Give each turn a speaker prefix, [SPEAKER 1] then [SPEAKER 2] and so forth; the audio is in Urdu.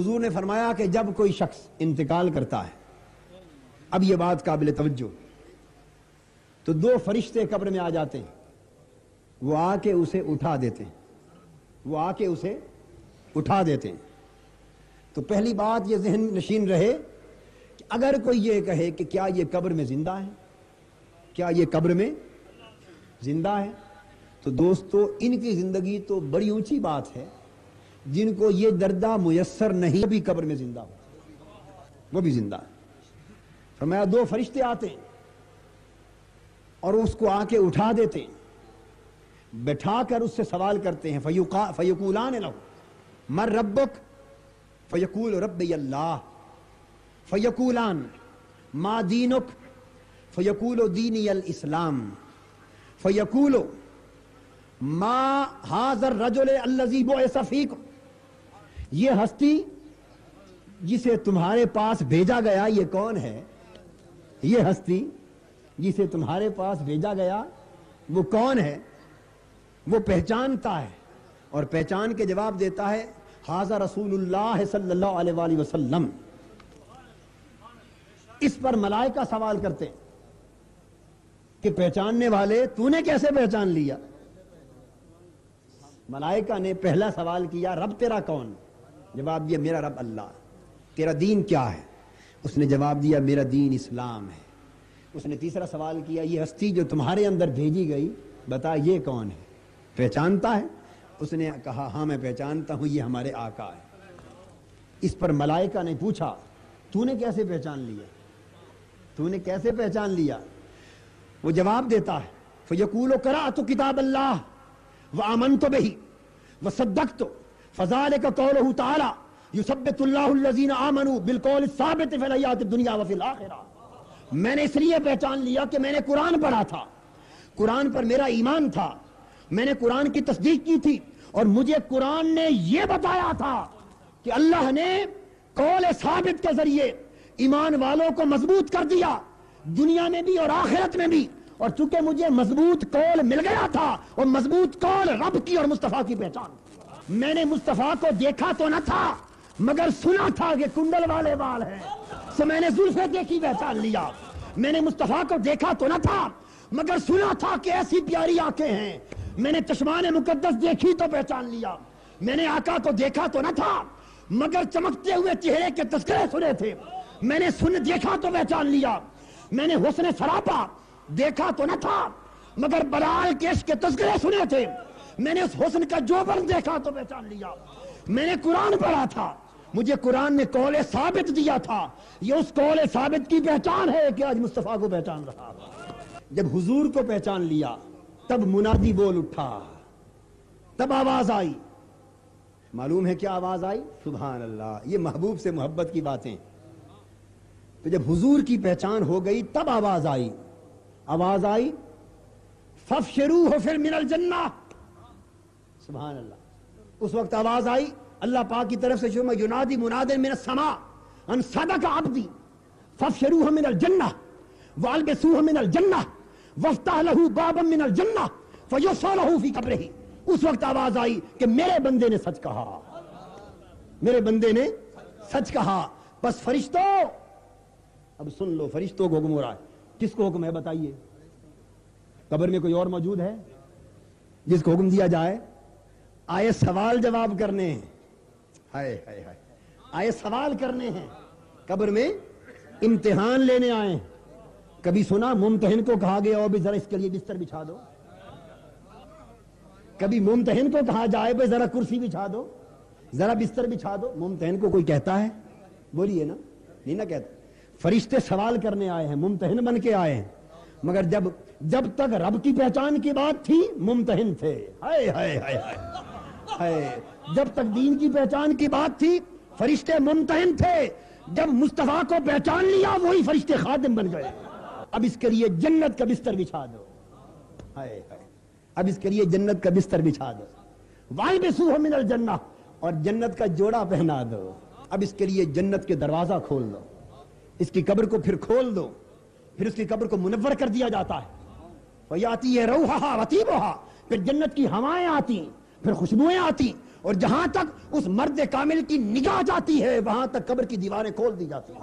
[SPEAKER 1] حضور نے فرمایا کہ جب کوئی شخص انتقال کرتا ہے، اب یہ بات قابل توجہ، تو دو فرشتے قبر میں آ جاتے ہیں، وہ آ کے اسے اٹھا دیتے ہیں، تو پہلی بات یہ ذہن نشین رہے کہ اگر کوئی یہ کہے کہ کیا یہ قبر میں زندہ ہے، تو دوستو ان کی زندگی تو بڑی اونچی بات ہے، جن کو یہ دردہ میسر نہیں بھی قبر میں زندہ ہو، وہ بھی زندہ ہے۔ فرمایا دو فرشتے آتے ہیں اور اس کو آ کے اٹھا دیتے ہیں، بٹھا کر اس سے سوال کرتے ہیں، فیقولان لہ من ربک فیقول ربی اللہ، فیقولان ما دینک فیقول دینی الاسلام، فیقول ما ھذا الرجل الذی بعث فیکم، یہ ہستی جسے تمہارے پاس بھیجا گیا یہ کون ہے؟ یہ ہستی جسے تمہارے پاس بھیجا گیا وہ کون ہے؟ وہ پہچانتا ہے اور پہچان کے جواب دیتا ہے ھذا رسول اللہ صلی اللہ علیہ وآلہ وسلم۔ اس پر ملائکہ سوال کرتے ہیں کہ پہچاننے والے تو نے کیسے پہچان لیا؟ ملائکہ نے پہلا سوال کیا رب تیرا کون؟ جواب دیا میرا رب اللہ۔ تیرا دین کیا ہے؟ اس نے جواب دیا میرا دین اسلام ہے۔ اس نے تیسرا سوال کیا یہ ہستی جو تمہارے اندر بھیجی گئی بتا یہ کون ہے؟ پہچانتا ہے؟ اس نے کہا ہاں میں پہچانتا ہوں یہ ہمارے آقا ہے۔ اس پر ملائکہ نے پوچھا تو نے کیسے پہچان لیا؟ وہ جواب دیتا ہے فیقول قرأت کتاب اللہ وآمنت بہ وصدقت فذلک قولہ تعالی یثبت اللہ الذین آمنوا بالقول الثابت فی الحیاۃ الدنیا وفی الآخرہ۔ میں نے اس لیے پہچان لیا کہ میں نے قرآن پڑھا تھا، قرآن پر میرا ایمان تھا، میں نے قرآن کی تصدیق کی تھی اور مجھے قرآن نے یہ بتایا تھا کہ اللہ نے قول ثابت کے ذریعے ایمان والوں کو مضبوط کر دیا دنیا میں بھی اور آخرت میں بھی، اور چونکہ مجھے مضبوط قول مل گیا تھا اور مضبوط قول رب کی اور مصطفیٰ کی پہچان، میں نے مصطفیٰ کو دیکھا تو نہ تھا مگر سنا تھا کہ کنڈل والے بال ہیں، سو میں نے زلفیں دیکھی پہچان لیا۔ میں نے مصطفیٰ کو دیکھا تو نہ تھا مگر سنا تھا کہ ایسی پیاری آنکھیں ہیں، میں نے چشمان مقدس دیکھی تو پہچان لیا۔ میں نے آقا کو دیکھا تو نہ تھا مگر چمکتے ہوئے چہرے کے تذکرے سنے تھے، میں نے دیکھا تو پہچان لیا۔ میں نے حسن سراپا دیکھا تو نہ تھا مگر بلال کیش کے تذکرے سنے تھے، میں نے اس حسن کا جوبن دیکھا تو پہچان لیا۔ میں نے قرآن پڑھا تھا، مجھے قرآن نے قول ثابت دیا تھا، یہ اس قول ثابت کی پہچان ہے کہ آج مصطفیٰ کو پہچان رہا۔ جب حضور کو پہچان لیا تب منادی بول اٹھا، تب آواز آئی، معلوم ہے کیا آواز آئی؟ سبحان اللہ، یہ محبوب سے محبت کی باتیں۔ تو جب حضور کی پہچان ہو گئی تب آواز آئی فَافْشِرُوهُ فِي مِنَ الْجَنَّةِ، سبحان اللہ۔ اس وقت آواز آئی اللہ پاک کی طرف سے شروع میں ینادی مناد من السماء ان صدق عبدی فَافْشِرُوهُ مِنَ الْجَنَّةِ وَأَلْبِسُوهُ مِنَ الْجَنَّةِ وَافْتَحْ لَهُ بَابًا مِنَ الْجَنَّةِ فَيُحْشَرُ لَهُ فِي قَبْرِهِ۔ اس وقت آواز آئی کہ میرے بندے نے سچ کہا، میرے بندے نے سچ کہا۔ بس فرشتوں، اب سن لو، فرشتوں کو حکم ہو رہا ہے۔ کس کو حکم ہے بتائیے؟ قبر میں کوئی اور موجود ہے جس کو حکم دیا جائے؟ آئے سوال جواب کرنے ہیں، آئے سوال کرنے ہیں، قبر میں امتحان لینے آئے ہیں۔ کبھی سنا ممتحن کو کہا گیا اور بھی ذرا اس کے لیے بستر بچھا دو؟ کبھی ممتحن کو کہا جائے بھائی ذرا کرسی بچھا دو، ذرا بستر بچھا دو؟ ممتحن کو کوئی کہتا ہے؟ بولیے نا، نہیں نہ کہتا۔ فرشتے سوال کرنے آئے ہیں، ممتحن بن کے آئے ہیں، مگر جب تک رب کی پہچان کی بات تھی ممتحن تھے، جب تک دین کی پہچان کی بات تھی فرشتے ممتحن تھے، جب مصطفیٰ کو پہچان لیا وہی فرشتے خادم بن گئے۔ اب اس کے لیے جنت کا بستر بچھا دو، اب اس کے لیے جنت کا بستر بچھا دو، وَالْبِسُوهُ مِنَ الْجَنَّةِ، اور جنت کا جوڑا پہنا دو۔ اب اس کے لیے جنت کے دروازہ کھول دو، اس کی قبر کو پھر کھول دو، پھر اس کی قبر کو منور کر دیا جاتا ہے۔ وَيَأْتِيهِ رَوْحُهَا وَطِيبُهَا، پھر جنت کی ہوائیں آتی، پھر خوشبوئیں آتی، اور جہاں تک اس مرد کامل کی نگاہ جاتی ہے وہاں تک قبر کی دیواریں کھول دی جاتی ہیں.